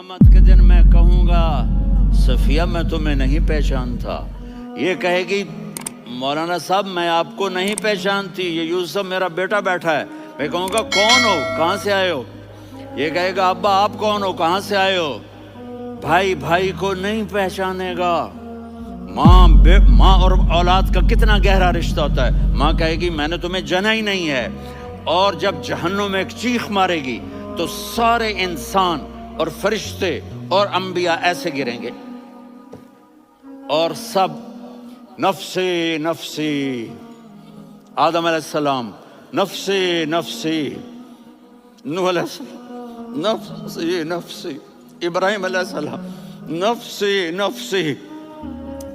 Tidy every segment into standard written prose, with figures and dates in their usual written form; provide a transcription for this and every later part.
قیامت کے دن میں کہوں گا صفیہ میں تمہیں نہیں پہچانتا، یہ کہے گی مولانا صاحب میں آپ کو نہیں پہچانتی، یہ یوسف میرا بیٹا بیٹھا ہے۔ میں کہوں گا کون ہو، کہاں سے آئے ہو؟ یہ کہے گا ابا آپ کون ہو، کہاں سے آئے ہو؟ بھائی بھائی کو نہیں پہچانے گا۔ ماں اور اولاد کا کتنا گہرا رشتہ ہوتا ہے۔ ماں کہے گی میں نے تمہیں جنا ہی نہیں ہے، اور جب جہنم میں ایک چیخ مارے گی تو سارے انسان اور فرشتے اور انبیاء ایسے گریں گے اور سب نفسی نفسی، آدم علیہ السلام نفسی نفسی، نوح علیہ السلام نفسی نفسی، ابراہیم علیہ السلام نفسی نفسی،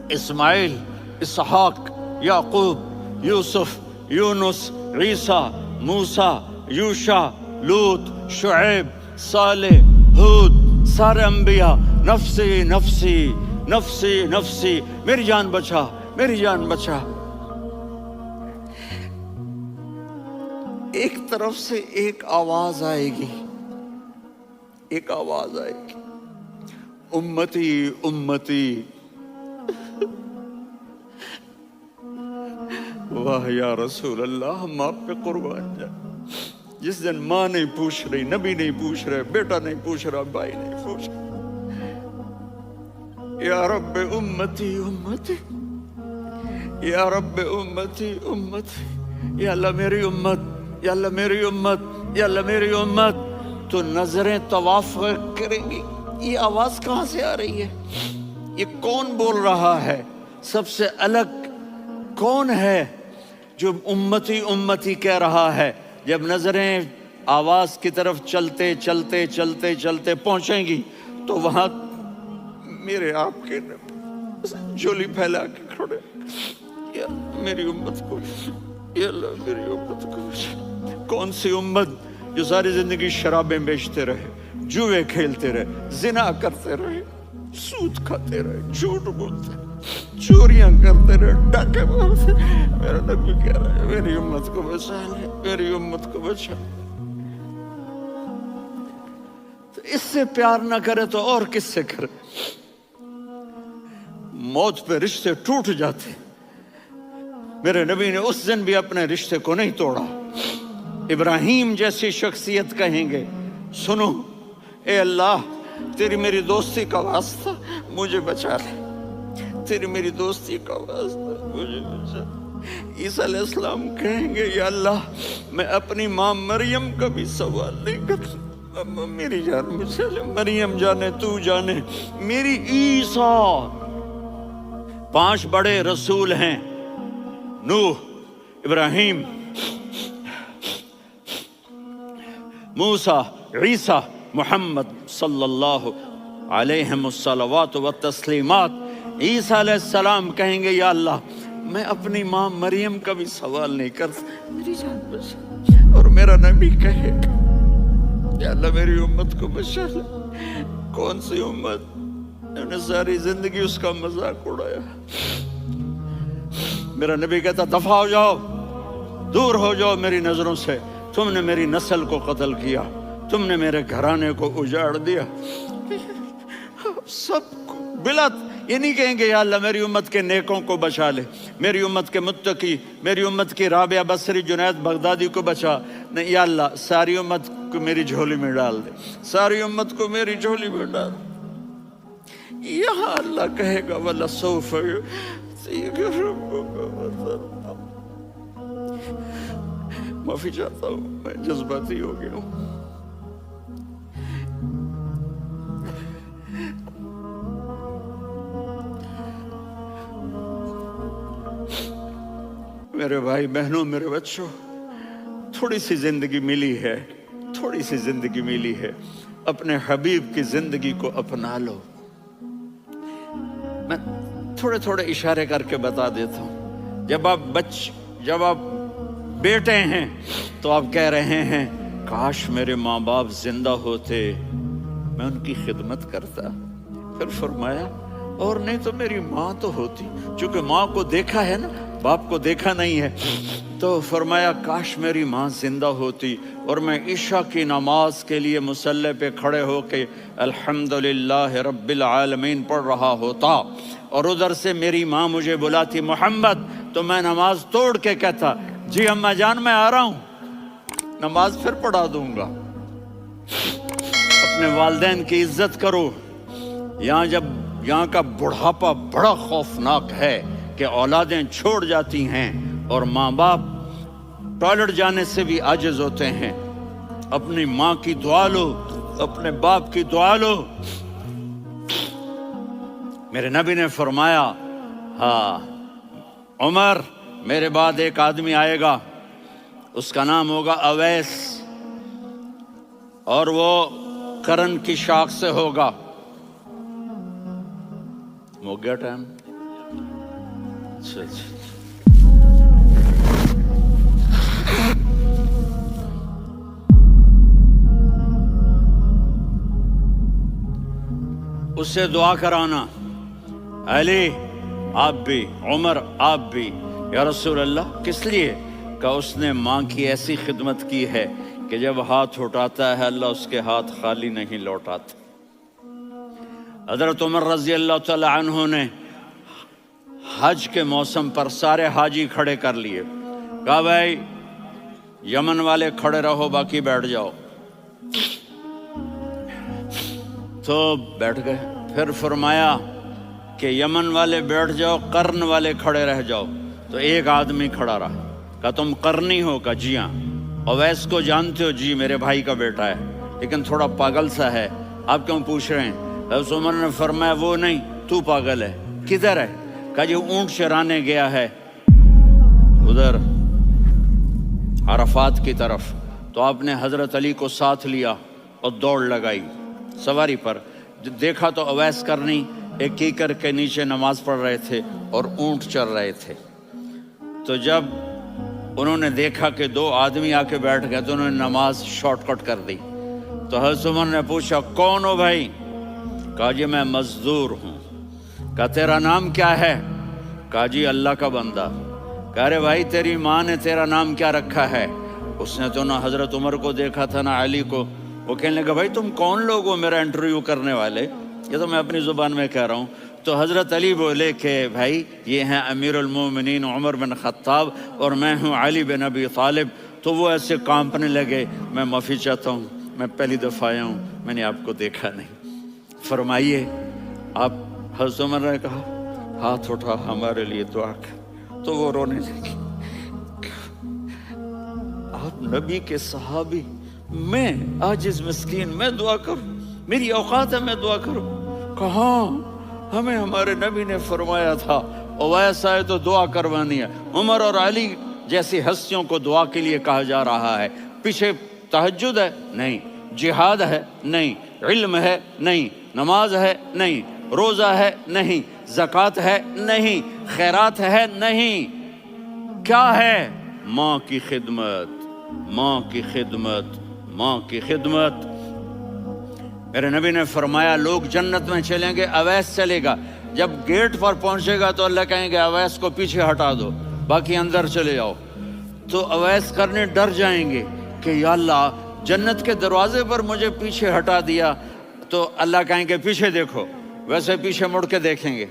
اسماعیل، اسحاق، یعقوب، یوسف، یونس، عیسیٰ، موسیٰ، یوشع، لوط، شعیب، صالح، ہود، سارے انبیاء نفسی نفسی نفسی نفسی، میری جان بچا میری جان بچا۔ ایک طرف سے ایک آواز آئے گی، ایک آواز آئے گی، امتی امتی۔ واہ یا رسول اللہ، ہم آپ پہ قربان جائیں۔ جس دن ماں نہیں پوچھ رہی، نبی نہیں پوچھ رہے، بیٹا نہیں پوچھ رہا، بھائی نہیں پوچھ رہا، یا رب امتی امتی، یا رب امتی امتی، یا اللہ میری امت، یا اللہ میری امت، یا اللہ میری امت، تو نظریں طواف کریں گی۔ یہ آواز کہاں سے آ رہی ہے؟ یہ کون بول رہا ہے؟ سب سے الگ کون ہے جو امتی امتی کہہ رہا ہے؟ جب نظریں آواز کی طرف چلتے چلتے چلتے چلتے پہنچیں گی تو وہاں میرے آپ کے جھولی پھیلا کے کھڑے، یا میری امت کو، یا اللہ میری امت کو۔ کون سی امت جو ساری زندگی شرابیں بیچتے رہے، جوئے کھیلتے رہے، زنا کرتے رہے، سود کھاتے رہے، جھوٹ بولتے رہے، چوریاں کرتے رہے، ڈاکے مارتے رہے۔ میرا نبی کہہ رہا ہے میری امت کو بچا لے، میری امت کو بچا۔ تو اس سے پیار نہ کرے تو اور کس سے کرے؟ موت پہ رشتے ٹوٹ جاتے، میرے نبی نے اس دن بھی اپنے رشتے کو نہیں توڑا۔ ابراہیم جیسی شخصیت کہیں گے سنو اے اللہ تیری میری دوستی کا واسطہ مجھے بچا لے، تیری میری دوستی کا واسطہ مجھے بچا لے۔ عیسیٰ علیہ السلام کہیں گے یا اللہ میں اپنی ماں مریم کا بھی سوال نہیں کرتا، میری جان مجھے لے، مریم جانے تو جانے میری عیسیٰ۔ 5 بڑے رسول ہیں، نوح، ابراہیم، موسیٰ، عیسیٰ، محمد صلی اللہ علیہ الصلوات والتسلیمات۔ عیسیٰ علیہ السلام کہیں گے یا اللہ میں اپنی ماں مریم کا بھی سوال نہیں کرتا، میری جان بچا۔ اور میرا نبی کہے یا اللہ میری امت کو بچا لے۔ کون سی امت نے ساری زندگی اس کا مذاق اڑایا؟ میرا نبی کہتا دفع ہو جاؤ، دور ہو جاؤ میری نظروں سے، تم نے میری نسل کو قتل کیا، تم نے میرے گھرانے کو اجاڑ دیا۔ سب کو بلا یہ نہیں کہیں گے یا اللہ میری امت کے نیکوں کو بچا لے، میری امت کے متقی، میری امت کی رابعہ بصری، جنید بغدادی کو بچا، نہیں یا اللہ ساری امت کو میری جھولی میں ڈال دے، ساری امت کو میری جھولی میں ڈال دے۔ یہاں اللہ کہے گا وَلَسَوْفَ يُعْطِيكَ رَبُّكَ فَتَرْضَىٰ۔ معافی چاہتا ہوں، میں جذباتی ہو گیا ہوں۔ میرے بھائی بہنوں، میرے بچوں، تھوڑی سی زندگی ملی ہے، تھوڑی سی زندگی ملی ہے، اپنے حبیب کی زندگی کو اپنا لو۔ میں تھوڑے تھوڑے اشارے کر کے بتا دیتا ہوں۔ جب آپ بیٹے ہیں تو آپ کہہ رہے ہیں کاش میرے ماں باپ زندہ ہوتے، میں ان کی خدمت کرتا۔ پھر فرمایا اور نہیں تو میری ماں تو ہوتی، چونکہ ماں کو دیکھا ہے نا، باپ کو دیکھا نہیں ہے، تو فرمایا کاش میری ماں زندہ ہوتی اور میں عشاء کی نماز کے لیے مصلی پہ کھڑے ہو کے الحمدللہ رب العالمین پڑھ رہا ہوتا اور ادھر سے میری ماں مجھے بلاتی محمد، تو میں نماز توڑ کے کہتا جی اماں جان میں آ رہا ہوں، نماز پھر پڑھا دوں گا۔ اپنے والدین کی عزت کرو۔ یہاں کا بڑھاپا بڑا خوفناک ہے کہ اولادیں چھوڑ جاتی ہیں اور ماں باپ ٹوائلٹ جانے سے بھی عاجز ہوتے ہیں۔ اپنی ماں کی دعا لو، اپنے باپ کی دعا لو۔ میرے نبی نے فرمایا ہاں عمر میرے بعد ایک آدمی آئے گا، اس کا نام ہوگا اویس، اور وہ کرن کی شاخ سے ہوگا۔ ہو گیا ٹائم؟ اس سے دعا کرانا، علی آپ بھی، عمر آپ بھی۔ یا رسول اللہ کس لیے؟ کہ اس نے ماں کی ایسی خدمت کی ہے کہ جب ہاتھ اٹھاتا ہے اللہ اس کے ہاتھ خالی نہیں لوٹاتا۔ حضرت عمر رضی اللہ تعالی عنہ نے حج کے موسم پر سارے حاجی کھڑے کر لیے، کہا بھائی یمن والے کھڑے رہو باقی بیٹھ جاؤ، تو بیٹھ گئے۔ پھر فرمایا کہ یمن والے بیٹھ جاؤ، قرن والے کھڑے رہ جاؤ، تو ایک آدمی کھڑا رہا۔ کہا تم قرنی ہو؟ کہا جی ہاں۔ اویس کو جانتے ہو؟ جی میرے بھائی کا بیٹا ہے لیکن تھوڑا پاگل سا ہے، آپ کیوں پوچھ رہے ہیں؟ حضرت عمر نے فرمایا وہ نہیں، تو پاگل ہے۔ کدھر ہے؟ کہا جی اونٹ چرانے گیا ہے ادھر عرفات کی طرف۔ تو آپ نے حضرت علی کو ساتھ لیا اور دوڑ لگائی سواری پر۔ دیکھا تو اویس کرنی ایک کیکر کے نیچے نماز پڑھ رہے تھے اور اونٹ چر رہے تھے۔ تو جب انہوں نے دیکھا کہ دو آدمی آ کے بیٹھ گئے تو انہوں نے نماز شارٹ کٹ کر دی۔ تو حضرت عمر نے پوچھا کون ہو بھائی؟ کہا جی میں مزدور ہوں۔ کہا تیرا نام کیا ہے؟ کہا جی اللہ کا بندہ۔ کہا ارے بھائی تیری ماں نے تیرا نام کیا رکھا ہے؟ اس نے تو نہ حضرت عمر کو دیکھا تھا نہ علی کو۔ وہ کہنے لگا بھائی تم کون لوگ ہو میرا انٹرویو کرنے والے؟ یہ تو میں اپنی زبان میں کہہ رہا ہوں۔ تو حضرت علی بولے کہ بھائی یہ ہیں امیر المومنین عمر بن خطاب اور میں ہوں علی بن ابی طالب۔ تو وہ ایسے کانپنے لگے، میں معافی چاہتا ہوں، میں پہلی دفعہ آیا ہوں، میں نے آپ کو دیکھا نہیں، فرمائیے آپ۔ حضرت عمر نے کہا ہاتھ اٹھا ہمارے لیے دعا کر۔ تو وہ رونے لگے، آپ نبی کے صحابی، میں عاجز مسکین میں دعا کروں؟ میری اوقات ہے میں دعا کروں؟ کہاں ہمیں ہمارے نبی نے فرمایا تھا اویس آئے تو دعا کروانی ہے۔ عمر اور علی جیسی ہستیوں کو دعا کے لیے کہا جا رہا ہے۔ پیچھے تہجد ہے؟ نہیں۔ جہاد ہے؟ نہیں۔ علم ہے؟ نہیں۔ نماز ہے؟ نہیں۔ روزہ ہے؟ نہیں۔ زکوٰۃ ہے؟ نہیں۔ خیرات ہے؟ نہیں۔ کیا ہے؟ ماں کی خدمت، ماں کی خدمت، ماں کی خدمت۔ میرے نبی نے فرمایا لوگ جنت میں چلیں گے، اویس چلے گا، جب گیٹ پر پہنچے گا تو اللہ کہیں گے اویس کو پیچھے ہٹا دو، باقی اندر چلے جاؤ۔ تو اویس کرنے ڈر جائیں گے کہ یا اللہ جنت کے دروازے پر مجھے پیچھے ہٹا دیا، تو اللہ کہیں گے پیچھے دیکھو، ویسے پیچھے مڑ کے دیکھیں گے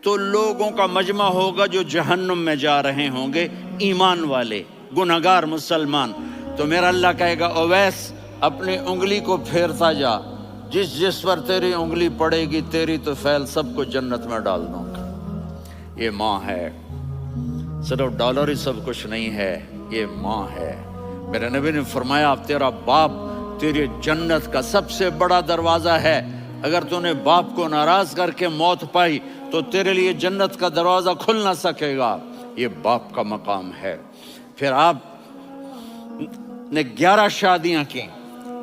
تو لوگوں کا مجمع ہوگا جو جہنم میں جا رہے ہوں گے، ایمان والے، گنہگار مسلمان۔ تو میرا اللہ کہے گا اویس اپنی انگلی کو پھیرتا جا، جس پر تیری انگلی پڑے گی تیری تو فیل سب کو جنت میں ڈال دوں گا۔ یہ ماں ہے، صرف ڈالر ہی سب کچھ نہیں ہے، یہ ماں ہے۔ میرے نبی نے فرمایا تیرا باپ تیری جنت کا سب سے بڑا دروازہ ہے، اگر تو نے باپ کو ناراض کر کے موت پائی تو تیرے لیے جنت کا دروازہ کھل نہ سکے گا۔ یہ باپ کا مقام ہے۔ پھر آپ نے 11 شادیاں کی،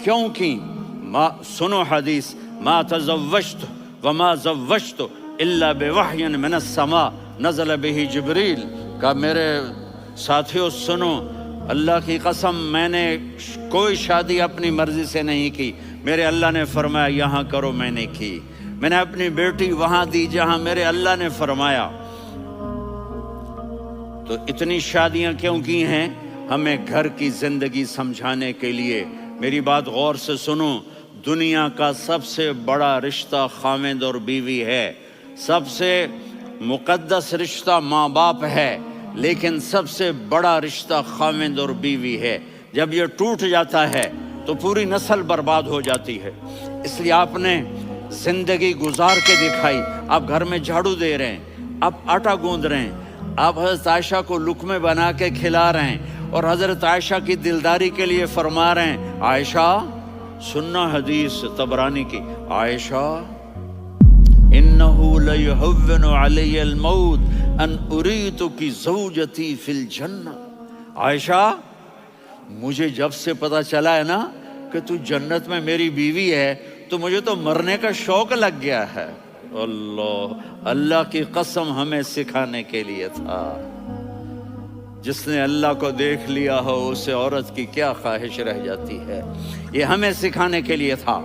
کیوں کی؟ سنو حدیث، ما تزوجت وما زوجت الا بوحی من السماء نزل به جبریل۔ کہ میرے ساتھیوں سنو، اللہ کی قسم میں نے کوئی شادی اپنی مرضی سے نہیں کی، میرے اللہ نے فرمایا یہاں کرو، میں نے کی۔ میں نے اپنی بیٹی وہاں دی جہاں میرے اللہ نے فرمایا۔ تو اتنی شادیاں کیوں کی ہیں؟ ہمیں گھر کی زندگی سمجھانے کے لیے۔ میری بات غور سے سنو، دنیا کا سب سے بڑا رشتہ خاوند اور بیوی ہے، سب سے مقدس رشتہ ماں باپ ہے، لیکن سب سے بڑا رشتہ خاوند اور بیوی ہے۔ جب یہ ٹوٹ جاتا ہے تو پوری نسل برباد ہو جاتی ہے۔ اس لیے آپ نے زندگی گزار کے دکھائی۔ آپ گھر میں جھاڑو دے رہے ہیں، آپ آٹا گوندھ رہے ہیں، آپ حضرت عائشہ کو لقمے بنا کے کھلا رہے ہیں، اور حضرت عائشہ کی دلداری کے لیے فرما رہے ہیں، عائشہ سننا حدیث طبرانی کی، عائشہ انہو لیہون علی الموت ان اریتکی زوجتی فی الجنہ۔ عائشہ مجھے جب سے پتا چلا ہے نا کہ تو جنت میں میری بیوی ہے تو مجھے تو مرنے کا شوق لگ گیا ہے۔ اللہ کی قسم ہمیں سکھانے کے لیے تھا۔ جس نے اللہ کو دیکھ لیا ہو اسے عورت کی کیا خواہش رہ جاتی ہے۔ یہ ہمیں سکھانے کے لیے تھا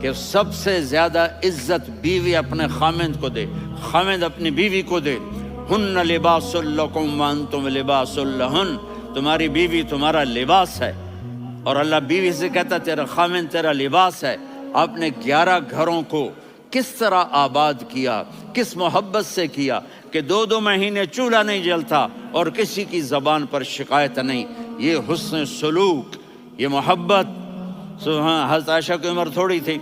کہ سب سے زیادہ عزت بیوی اپنے خاوند کو دے، خاوند اپنی بیوی کو دے۔ ہن لباس لکم وانتم لباس لہن، تمہاری بیوی تمہارا لباس ہے، اور اللہ بیوی سے کہتا تیرا خاوند تیرا لباس ہے۔ آپ نے 11 گھروں کو کس طرح آباد کیا، کس محبت سے کیا کہ 2 مہینے چولہا نہیں جلتا اور کسی کی زبان پر شکایت نہیں۔ یہ حسن سلوک، یہ محبت۔ حضرت عائشہ کی عمر تھوڑی تھی،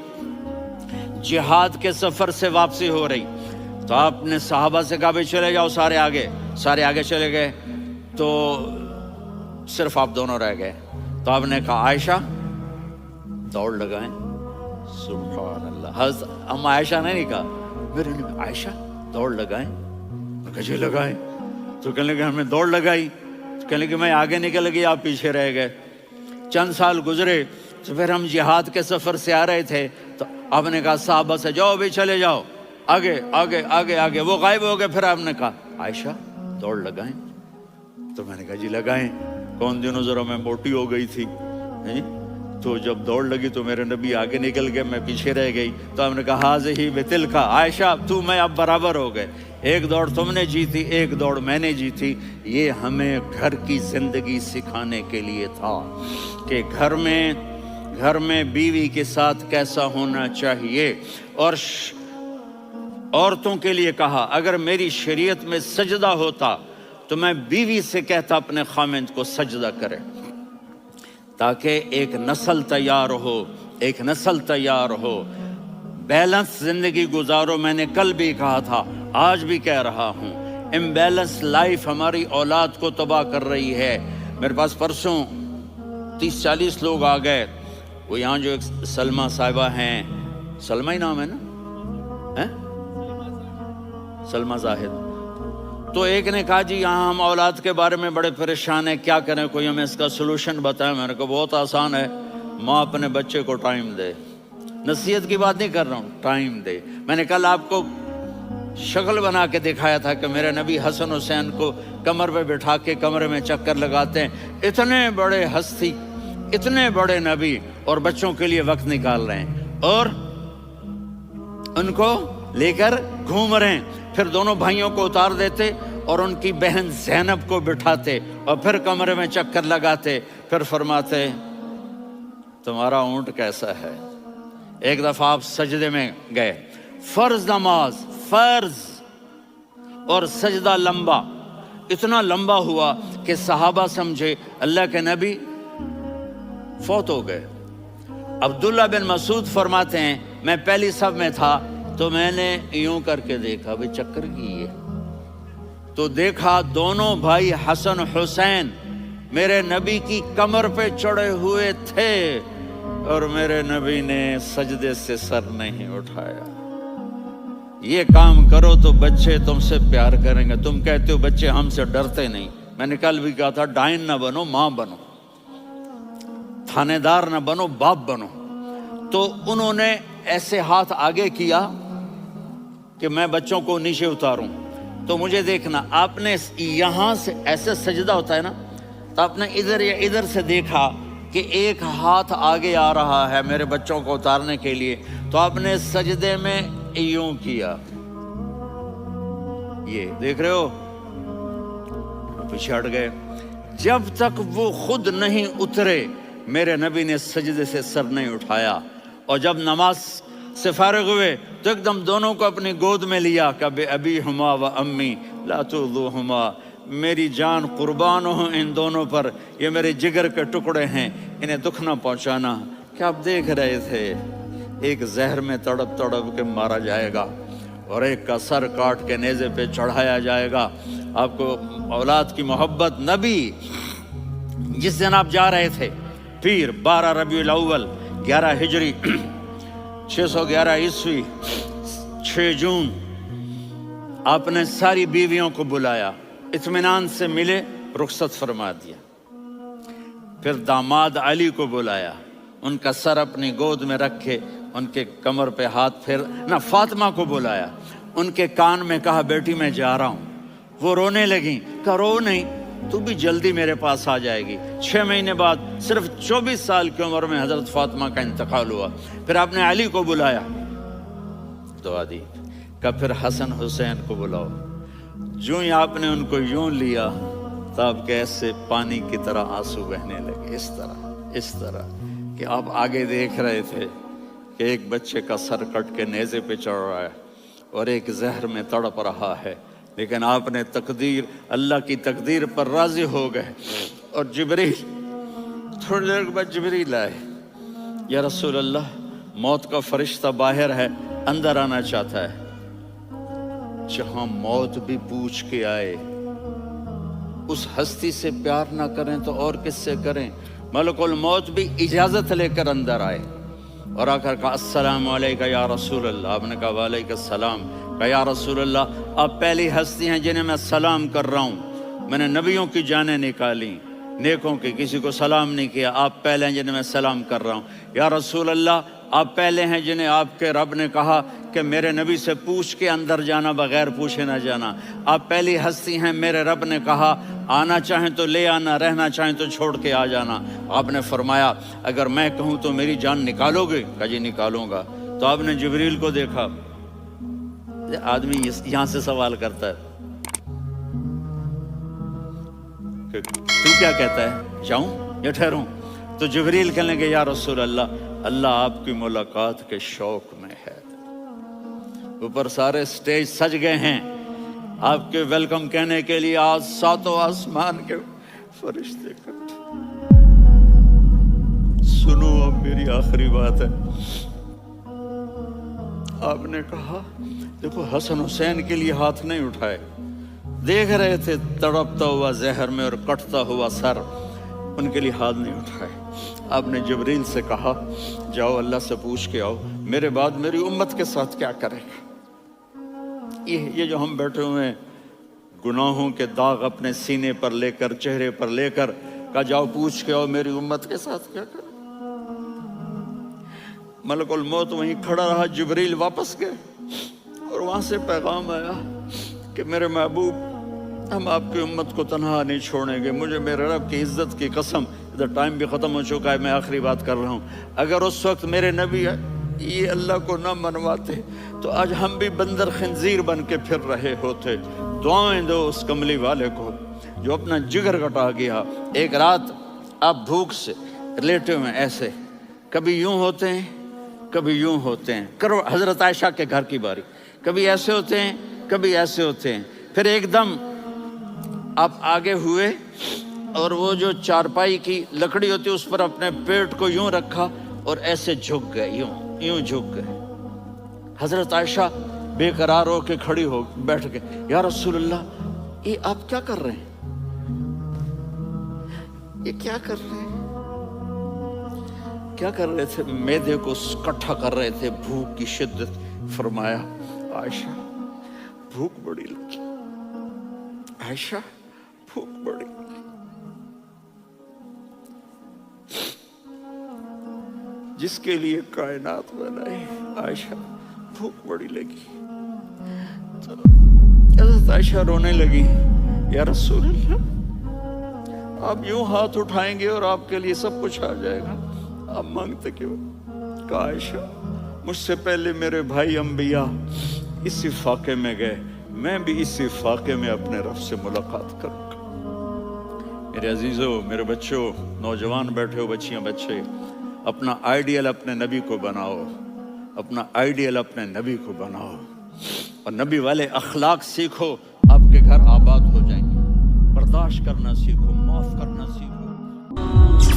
جہاد کے سفر سے واپسی ہو رہی، تو آپ نے صحابہ سے کہا بھائی چلے جاؤ، سارے آگے چلے گئے، تو صرف آپ دونوں رہ گئے۔ تو آپ نے کہا عائشہ دوڑ لگائیں۔ سبحان اللہ، حضرت اما عائشہ نے نہیں کہا، میرے نے عائشہ دوڑ لگائیں، کجے لگائیں، تو کہنے لگے ہمیں دوڑ لگائی، تو کہنے لگے میں آگے نکل گئی، آپ پیچھے رہ گئے۔ چند سال گزرے تو پھر ہم جہاد کے سفر سے آ رہے تھے، تو آپ نے کہا صحابہ سے جاؤ بھی چلے جاؤ، آگے آگے آگے آگے، وہ غائب ہو گئے۔ پھر آپ نے کہا عائشہ دوڑ لگائیں، تو میں نے کہا جی لگائیں۔ کون دنوں ذرا میں موٹی ہو گئی تھی، تو جب دوڑ لگی تو میرے نبی آگے نکل گئے، میں پیچھے رہ گئی۔ تو ہم نے کہا ہاذہ بتلک، عائشہ تو میں اب برابر ہو گئے، ایک دوڑ تم نے جیتی، ایک دوڑ میں نے جیتی۔ یہ ہمیں گھر کی زندگی سکھانے کے لیے تھا کہ گھر میں بیوی کے ساتھ کیسا ہونا چاہیے۔ اور عورتوں کے لیے کہا اگر میری شریعت میں سجدہ ہوتا تو میں بیوی سے کہتا اپنے خاوند کو سجدہ کرے، تاکہ ایک نسل تیار ہو، بیلنس زندگی گزارو۔ میں نے کل بھی کہا تھا، آج بھی کہہ رہا ہوں، امبیلنس لائف ہماری اولاد کو تباہ کر رہی ہے۔ میرے پاس پرسوں 30-40 لوگ آ گئے، وہ یہاں جو ایک سلمہ صاحبہ ہیں، سلمہ ہی نام ہے نا، سلمہ زاہد، تو ایک نے کہا جی یہاں ہم اولاد کے بارے میں بڑے پریشان ہیں، کیا کریں، کوئی ہمیں اس کا سلوشن بتائیں۔ میں نے کہا بہت آسان ہے، ماں اپنے بچے کو ٹائم دے، نصیحت کی بات نہیں کر رہا ہوں، ٹائم دے۔ میں نے کل آپ کو شکل بنا کے دکھایا تھا کہ میرے نبی حسن حسین کو کمر پہ بٹھا کے کمرے میں چکر لگاتے ہیں، اتنے بڑے ہستی، اتنے بڑے نبی، اور بچوں کے لیے وقت نکال رہے ہیں اور ان کو لے کر گھوم رہے ہیں۔ پھر دونوں بھائیوں کو اتار دیتے اور ان کی بہن زینب کو بٹھاتے اور پھر کمرے میں چکر لگاتے، پھر فرماتے تمہارا اونٹ کیسا ہے۔ ایک دفعہ آپ سجدے میں گئے، فرض نماز، فرض، اور سجدہ لمبا، اتنا لمبا ہوا کہ صحابہ سمجھے اللہ کے نبی فوت ہو گئے۔ عبداللہ بن مسعود فرماتے ہیں میں پہلی صف میں تھا تو میں نے یوں کر کے دیکھا بھئی چکر کی ہے، تو دیکھا دونوں بھائی حسن حسین میرے نبی کی کمر پہ چڑھے ہوئے تھے اور میرے نبی نے سجدے سے سر نہیں اٹھایا۔ یہ کام کرو تو بچے تم سے پیار کریں گے۔ تم کہتے ہو بچے ہم سے ڈرتے نہیں، میں نے کل بھی کہا تھا ڈائن نہ بنو، ماں بنو، تھانے دار نہ بنو، باپ بنو۔ تو انہوں نے ایسے ہاتھ آگے کیا کہ میں بچوں کو نیچے اتاروں، تو مجھے دیکھنا، آپ نے یہاں سے ایسے سجدہ ہوتا ہے نا، تو آپ نے ادھر یا ادھر سے دیکھا کہ ایک ہاتھ آگے آ رہا ہے میرے بچوں کو اتارنے کے لیے، تو آپ نے سجدے میں یوں کیا، یہ دیکھ رہے ہو، پیچھے ہٹ گئے۔ جب تک وہ خود نہیں اترے میرے نبی نے سجدے سے سر نہیں اٹھایا، اور جب نماز سے فارغ ہوئے تو ایک دم دونوں کو اپنی گود میں لیا کہ بے ابی ہما و امی لا تؤذوہما، میری جان قربان ہو ان دونوں پر، یہ میرے جگر کے ٹکڑے ہیں، انہیں دکھ نہ پہنچانا۔ کیا آپ دیکھ رہے تھے ایک زہر میں تڑپ تڑپ کے مارا جائے گا اور ایک کا سر کاٹ کے نیزے پہ چڑھایا جائے گا۔ آپ کو اولاد کی محبت، نبی جس دن آپ جا رہے تھے پیر 12 ربیع الاول 11 ہجری 611 عیسوی 6 جون، آپ نے ساری بیویوں کو بلایا، اطمینان سے ملے، رخصت فرما دیا۔ پھر داماد علی کو بلایا، ان کا سر اپنی گود میں رکھے، ان کے کمر پہ ہاتھ پھیر نہ۔ فاطمہ کو بلایا، ان کے کان میں کہا بیٹی میں جا رہا ہوں۔ وہ رونے لگیں، کہا رو نہیں، تو بھی جلدی میرے پاس آ جائے گی۔ 6 مہینے بعد صرف 24 سال کی عمر میں حضرت فاطمہ کا انتقال ہوا۔ پھر آپ نے علی کو بلایا، دعا دی، کہ پھر حسن حسین کو بلاؤ۔ جو ہی آپ نے ان کو یوں لیا تو آپ کے ایسے پانی کی طرح آنسو بہنے لگے، اس طرح کہ آپ آگے دیکھ رہے تھے کہ ایک بچے کا سر کٹ کے نیزے پہ چڑھ رہا ہے اور ایک زہر میں تڑپ رہا ہے، لیکن آپ نے تقدیر، اللہ کی تقدیر پر راضی ہو گئے۔ اور جبریل، تھوڑی دیر کے بعد جبریل آئے، یا رسول اللہ موت کا فرشتہ باہر ہے، اندر آنا چاہتا ہے۔ جہاں موت بھی پوچھ کے آئے، اس ہستی سے پیار نہ کریں تو اور کس سے کریں؟ ملک الموت بھی اجازت لے کر اندر آئے اور آ کر کہا السلام علیکہ یا رسول اللہ۔ آپ نے کہا وعلیکم السلام۔ کہا یا رسول اللہ آپ پہلی ہستی ہیں جنہیں میں سلام کر رہا ہوں، میں نے نبیوں کی جانیں نکالی، نیکوں کی، کسی کو سلام نہیں کیا، آپ پہلے ہیں جنہیں میں سلام کر رہا ہوں۔ یا رسول اللہ آپ پہلے ہیں جنہیں آپ کے رب نے کہا کہ میرے نبی سے پوچھ کے اندر جانا، بغیر پوچھے نہ جانا۔ آپ پہلی ہستی ہیں، میرے رب نے کہا آنا چاہیں تو لے آنا، رہنا چاہیں تو چھوڑ کے آ جانا۔ آپ نے فرمایا اگر میں کہوں تو میری جان نکالو گے؟ کہا جی نکالوں گا۔ تو آپ نے جبریل کو دیکھا، آدمی یہاں سے سوال کرتا ہے کہ تو کیا کہتا ہے، جاؤں یا ٹھہروں؟ تو جبریل کہنے لگے یا رسول اللہ، اللہ آپ کی ملاقات کے شوق میں ہے۔ اوپر سارے سٹیج سج گئے ہیں آپ کے ویلکم کہنے کے لیے، آج 7 آسمان کے فرشتے اکٹھے۔ سنو اب میری آخری بات ہے۔ آپ نے کہا دیکھو حسن حسین کے لیے ہاتھ نہیں اٹھائے، دیکھ رہے تھے تڑپتا ہوا زہر میں اور کٹتا ہوا سر، ان کے لیے ہاتھ نہیں اٹھائے۔ آپ نے جبریل سے کہا جاؤ اللہ سے پوچھ کے آؤ میرے بعد میری امت کے ساتھ کیا کرے گا۔ یہ جو ہم بیٹھے ہوئے ہیں گناہوں کے داغ اپنے سینے پر لے کر، چہرے پر لے کر، کہا جاؤ پوچھ کے آؤ میری امت کے ساتھ کیا کرے۔ ملک الموت وہیں کھڑا رہا، جبریل واپس گئے اور وہاں سے پیغام آیا کہ میرے محبوب ہم آپ کی امت کو تنہا نہیں چھوڑیں گے، مجھے میرے رب کی عزت کی قسم، ادھر ٹائم بھی ختم ہو چکا ہے، میں آخری بات کر رہا ہوں، اگر اس وقت میرے نبی یہ اللہ کو نہ منواتے تو آج ہم بھی بندر خنزیر بن کے پھر رہے ہوتے۔ دعائیں دو اس کملی والے کو جو اپنا جگر کٹا گیا۔ ایک رات آپ بھوک سے لیٹے ہوئے ایسے، کبھی یوں ہوتے ہیں کبھی یوں ہوتے ہیں، کرو حضرت عائشہ کے گھر کی باری، کبھی ایسے ہوتے ہیں کبھی ایسے ہوتے ہیں۔ پھر ایک دم آپ آگے ہوئے اور وہ جو چارپائی کی لکڑی ہوتی اس پر اپنے پیٹ کو یوں رکھا اور ایسے جھک گئے، یوں جھک گئے۔ حضرت عائشہ بے قرار ہو کے کھڑی ہو بیٹھ گئے، یا رسول اللہ یہ آپ کیا کر رہے ہیں، یہ کیا کر رہے ہیں؟ کیا کر رہے تھے؟ معدے کو کٹھا کر رہے تھے، بھوک کی شدت۔ فرمایا عائشہ بھوک بڑی لگی، عائشہ بھوک بڑی لگی، جس کے لیے کائنات بنائی، عائشہ بھوک بڑی لگی۔ تو حضرت عائشہ رونے لگی، یا رسول اللہ آپ یوں ہاتھ اٹھائیں گے اور آپ کے لیے سب کچھ آ جائے گا، آپ مانگتے کیوں؟ کہا عائشہ مجھ سے پہلے میرے بھائی انبیاء اسی فاقے میں گئے، میں بھی اسی فاقے میں اپنے رب سے ملاقات کروں گا۔ میرے عزیزوں، میرے بچوں، نوجوان بیٹھے ہو، بچیاں بچے، اپنا آئیڈیل اپنے نبی کو بناؤ، اپنا آئیڈیل اپنے نبی کو بناؤ، اور نبی والے اخلاق سیکھو، آپ کے گھر آباد ہو جائیں گے۔ برداشت کرنا سیکھو، معاف کرنا سیکھو۔